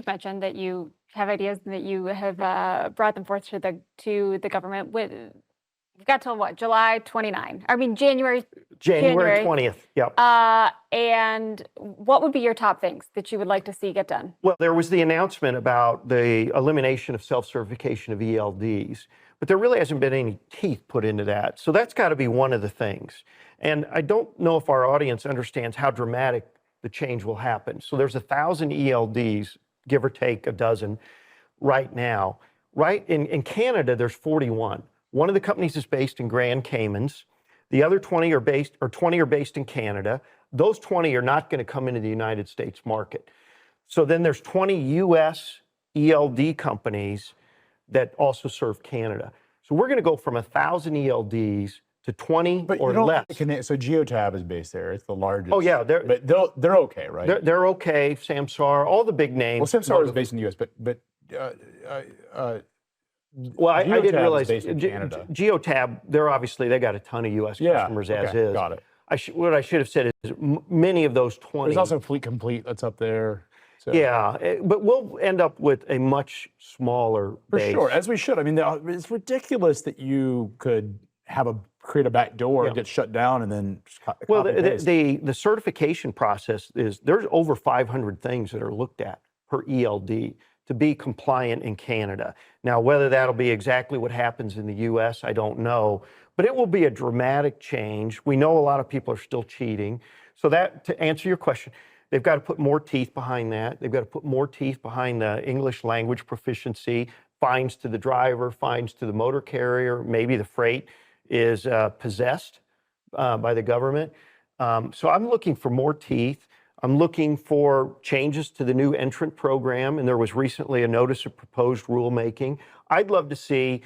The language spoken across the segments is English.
you've mentioned that you have ideas and that you have brought them forth to the government. You've got till what, July 29? I mean, January. January 20th, yep. And what would be your top things that you would like to see get done? Well, there was the announcement about the elimination of self-certification of ELDs, but there really hasn't been any teeth put into that. So that's got to be one of the things. And I don't know if our audience understands how dramatic the change will happen. So there's 1,000 ELDs, give or take a dozen, right now. Right in Canada, there's 41. One of the companies is based in Grand Caymans. The other 20 are based in Canada. Those 20 are not going to come into the United States market. So then there's 20 US ELD companies that also serve Canada. So we're going to go from 1,000 ELDs to 20 but or you don't less. So Geotab is based there. It's the largest. Oh yeah, but they're okay, right? They're okay. Samsara, all the big names. Well, Samsara is based in the US, but well, I didn't realize based in Canada. Geotab. They got a ton of US customers as is. Got it. What I should have said is many of those 20. There's also Fleet Complete that's up there. So. Yeah, but we'll end up with a much smaller base. For sure, as we should. I mean, it's ridiculous that you could create a back door and get shut down and then just well, the certification process is there's over 500 things that are looked at per ELD to be compliant in Canada. Now, whether that'll be exactly what happens in the US, I don't know, but it will be a dramatic change. We know a lot of people are still cheating. So that, to answer your question, they've got to put more teeth behind that. They've got to put more teeth behind the English language proficiency, fines to the driver, fines to the motor carrier, maybe the freight is possessed by the government. So I'm looking for more teeth. I'm looking for changes to the new entrant program, and there was recently a notice of proposed rulemaking. I'd love to see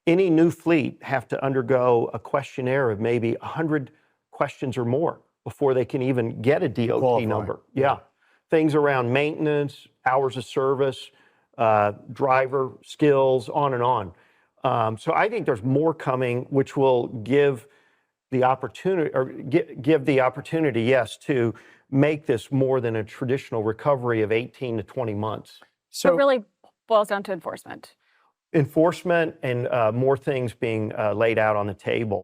any new fleet have to undergo a questionnaire of maybe 100 questions or more before they can even get a DOT number. Yeah. Things around maintenance, hours of service, driver skills, on and on. So I think there's more coming, which will give the opportunity, or give the opportunity, yes, to make this more than a traditional recovery of 18 to 20 months. So it really boils down to enforcement. Enforcement and more things being laid out on the table.